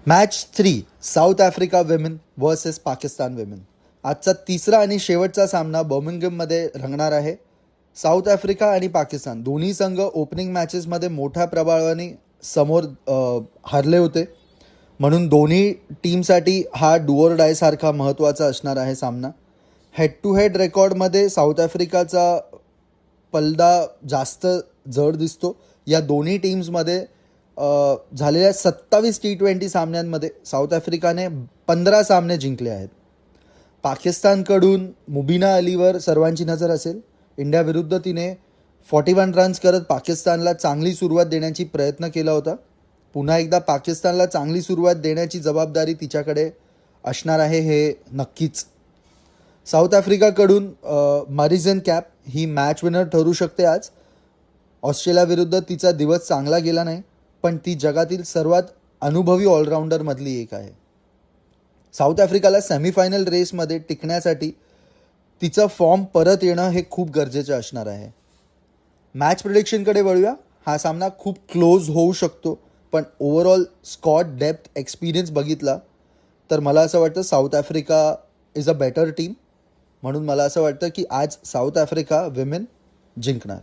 Match 3 south Africa women versus Pakistan women. आजचा तिसरा आणि शेवटचा सामना बर्मिंगहममध्ये रंगणार आहे. साऊथ आफ्रिका आणि पाकिस्तान दोन्ही संघ ओपनिंग मॅचेसमध्ये मोठ्या प्रभावाने समोर हरले होते, म्हणून दोन्ही टीमसाठी हा डू ऑर डाय सारखा महत्त्वाचा असणार आहे सामना. हेड टू हेड रेकॉर्डमध्ये साऊथ आफ्रिकाचा पल्ला जास्त जड दिसतो. या दोन्ही टीम्समध्ये झालेल्या 27 T20 सामन्यांमध्ये साऊथ आफ्रिकाने 15 सामने जिंकले आहेत. पाकिस्तानकडून मुबिना अलीवर सर्वांची नजर असेल. इंडियाविरुद्ध तिने 41 रन्स करत पाकिस्तानला चांगली सुरुवात देण्याची प्रयत्न केला होता. पुन्हा एकदा पाकिस्तानला चांगली सुरुवात देण्याची जबाबदारी तिच्याकडे असणार आहे, हे नक्कीच. साऊथ आफ्रिकाकडून मॅरिजन कॅप ही मॅच विनर ठरू शकते आज. ऑस्ट्रेलियाविरुद्ध तिचा दिवस चांगला गेला नाही, पण ती जगातील सर्वात अनुभवी ऑलराऊंडरमधली एक आहे. साऊथ आफ्रिकाला सेमीफायनल रेसमध्ये टिकण्यासाठी तिचं फॉर्म परत येणं हे खूप गरजेचं असणार आहे. मॅच प्रिडिक्शनकडे वळूया. हा सामना खूप क्लोज होऊ शकतो, पण ओव्हरऑल स्कॉट डेप्थ एक्सपिरियन्स बघितला तर मला असं वाटतं south Africa is a better team. म्हणून मला असं वाटतं की आज साऊथ आफ्रिका विमेन जिंकणार.